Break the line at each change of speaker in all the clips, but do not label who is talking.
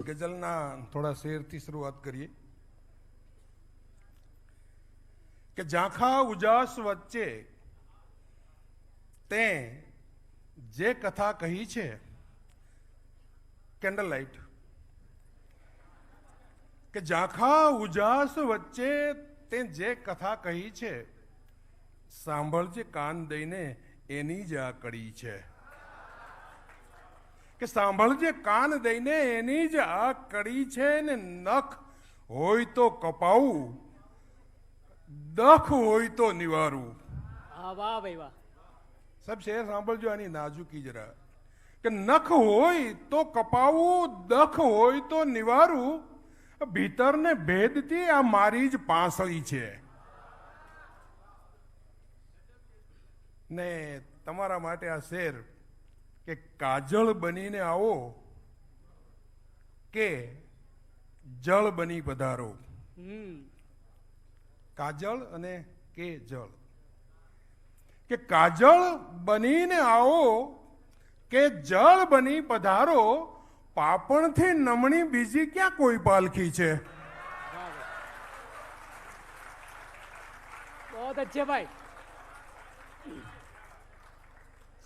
ગઝલના થોડા શેરથી શરૂઆત કરીએ કે ઝાંખા ઉજાસ વચ્ચે તે જે કથા કહી છે, કેન્ડલ લાઇટ, કે ઝાંખા ઉજાસ વચ્ચે તે જે કથા કહી છે, સાંભળજે કાન દઈને એની જ આ કડી છે. કે સાંભળજે કાન દઈને એની જ આ કડી છે ને નખ હોય તો કપાવું, દખ હોય તો નિવારું.
વાહ ભાઈ વાહ.
સબ શેર સાંભળજો આની નાજુકી જરા. કે નખ હોય તો કપાવું, દખ હોય તો નિવારું, ભીતરને ભેદતી આ મારી જ પાંસળી છે. ને તમારા માટે આ શેર કે કાજળ બનીને આવો કે જળ બની પધારો. કાજળ અને કે જળ. કે કાજળ બનીને આવો કે જળ બની પધારો, પાપણથી નમણી બીજી ક્યાં કોઈ પાલખી છે.
બહુ અચ્છે ભાઈ.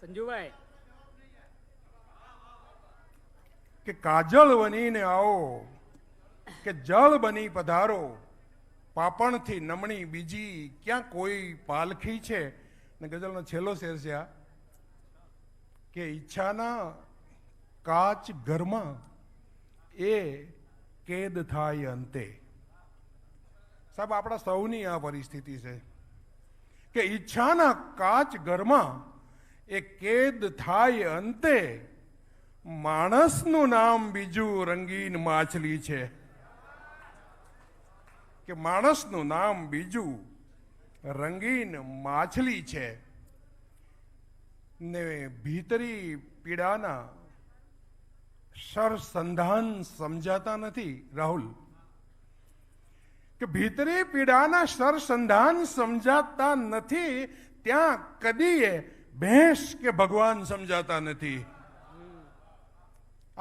સંજુભાઈ
કે કાજળ બનીને આવો કે જળ બની પધારો, પાપણથી નમણી બીજી ક્યાં કોઈ પાલખી છે. ને ગઝલનો છેલ્લો શેર છે આ કે ઈચ્છાના કાચ ઘરમાં એ કેદ થાય અંતે. સાહેબ આપણા સૌની આ પરિસ્થિતિ છે કે ઈચ્છાના કાચ ઘરમાં એ કેદ થાય અંતે, માણસનું નામ બીજું રંગીન માછલી છે. કે માણસનું નામ બીજું રંગીન માછલી છે. ને ભીતરી પીડાના સરસંધાન સમજાતા નથી. રાહુલ, કે ભીતરી પીડાના સરસંધાન સમજાતા નથી, ત્યાં કદીએ ભેંસ કે ભગવાન સમજાતા નથી.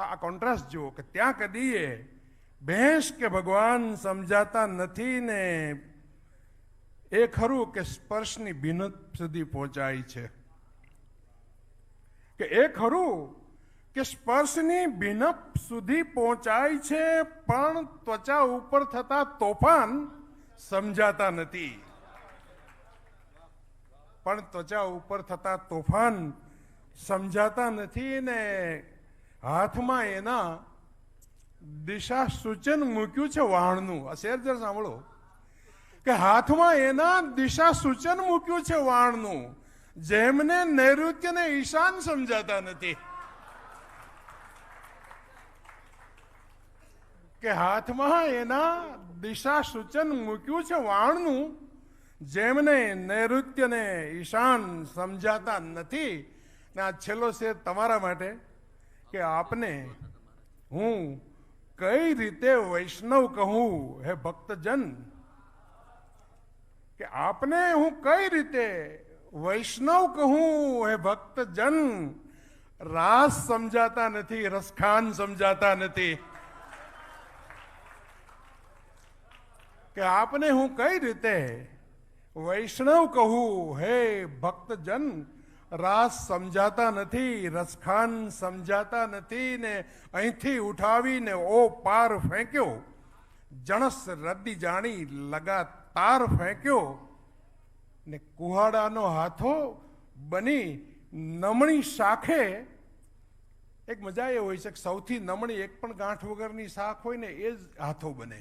આ કોન્ટ્રાસ્ટ જુઓ કે ત્યાં કદીએ ભેંસ કે ભગવાન સમજાતા નથી. ને એ ખરું કે સ્પર્શની ભીનત સુધી પહોંચાય છે. કે એ ખરું કે સ્પર્શની ભીનપ સુધી પહોંચાય છે, પણ ત્વચા ઉપર થતા તોફાન સમજાતા નથી. પણ ત્વચા ઉપર થતા તોફાન સમજાતા નથી. ને હાથમાં એના દિશા સૂચન મૂક્યું છે વાણનું. આ શેર જરા સાંભળો કે હાથમાં એના દિશા સૂચન મૂક્યું છે વાણનું, જેમને નૈઋત્ય ને ઈશાન સમજાતા નથી. કે હાથમાં એના દિશા સૂચન મૂક્યું છે વાણનું, જેમને નૈઋત્ય ને ઈશાન સમજાતા નથી. ને આ છેલ્લો શેર તમારા માટે કે આપને હું કઈ રીતે વૈષ્ણવ કહું હે ભક્તજન. કે આપને હું કઈ રીતે વૈષ્ણવ કહું હે ભક્તજન, રાસ સમજાતા નથી, રસખાન સમજાતા નથી. કે આપને હું કઈ રીતે વૈષ્ણવ કહું હે ભક્તજન, રાસ સમજાતા નથી, રસખાન સમજાતા નથી. ને અહીંથી ઉઠાવીને ઓ પાર ફેંક્યો, જણસ રદ્દી જાણી લગાતાર ફેંક્યો. ને કુહાડાનો હાથો બની નમણી શાખે. એક મજા એ હોય છે કે સૌથી નમણી એક પણ ગાંઠ વગરની શાખ હોય ને એ જ હાથો બને.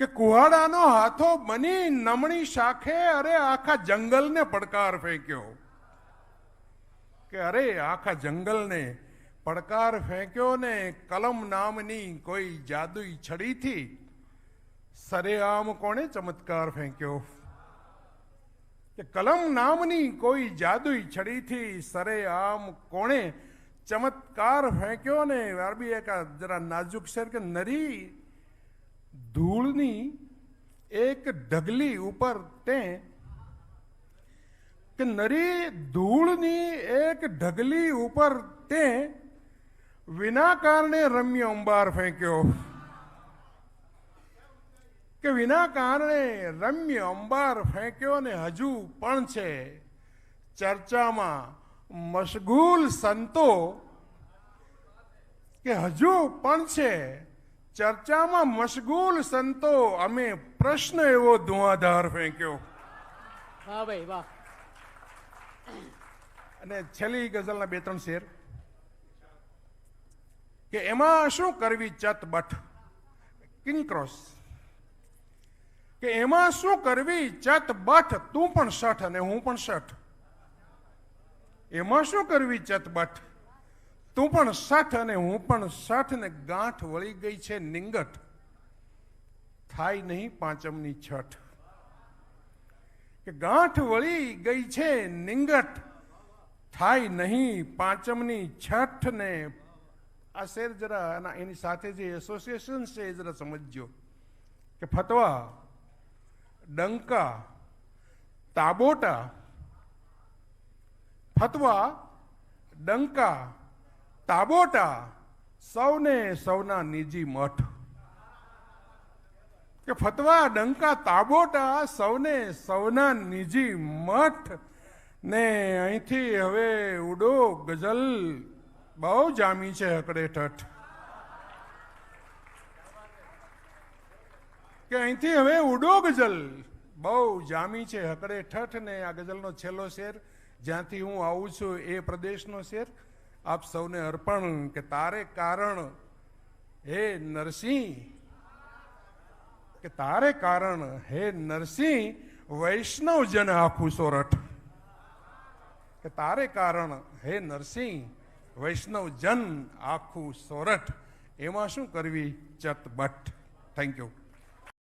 કે કુહાડાનો હાથો બની નમણી શાખે અરે આખા જંગલને પડકાર ફેંક્યો. કે અરે આખા જંગલને પડકાર ફેંક્યો. ને કલમ નામની કોઈ જાદુઈ છડીથી સરેઆમ કોણે ચમત્કાર ફેંક્યો. કે કલમ નામની કોઈ જાદુઈ છડીથી સરેઆમ કોણે ચમત્કાર ફેંક્યો. ને અરબી એક જરા નાજુક શેર કે નરી ધૂળની એક ઢગલી ઉપર તે, કે નરી ધૂળની એક ઢગલી ઉપર તે વિના કારણે રમ્ય અંબાર ફેંક્યો, કે વિના કારણે રમ્ય અંબાર ફેંક્યો ને હજુ પણ છે ચર્ચામાં મશગુલ સંતો, કે હજુ પણ છે ચર્ચામાં મશગુલ સંતો, અમે પ્રશ્ન એવો ધુઆધાર ફેંક્યો.
વાહ ભાઈ વાહ.
અને છેલ્લી ગઝલના 2-3 શેર, કે એમાં શું કરવી ચત બઠ, કિંગ ક્રોસ, કે એમાં શું કરવી ચત બઠ, તું પણ શઠ અને હું પણ શઠ. એમાં શું કરવી ચત બઠ, તું પણ શઠ અને હું પણ શઠ, ને ગાંઠ વળી ગઈ છે નિંગટ, થાય નહીં પાંચમની છઠ. કે ગાંઠ વળી ગઈ છે નિંગટ, થાય નહીં પાંચમની છઠ. ને આ શેર જરા એની સાથે જે એસોસિએશન છે એ જરા સમજજો, કે ફતવા, ડંકા, તાબોટા, ફતવા, ડંકા, તાબોટા, સૌને સૌના નિજી મઠ. કે ફતવા, ડંકા, તાબોટા, સૌને સૌના નિજી મઠ. ને અહીંથી હવે ઉડો ગઝલ બહુ જામી છે હકડે ઠઠ. કે અહીંથી હવે ઉડો ગઝલ બહુ જામી છે હકડે ઠઠ. ને આ ગઝલનો છેલ્લો શેર, જ્યાંથી હું આવું છું એ પ્રદેશનો શેર, આપ સૌને અર્પણ. કે તારે કારણ હે નરસિંહ, કે તારે કારણ હે નરસિંહ, વૈષ્ણવ જન આખું સોરઠ. કે તારે કારણ હે નરસિંહ, વૈષ્ણવ જન આખું સોરઠ. એમાં શું કરવી ચત બઠ. Thank you.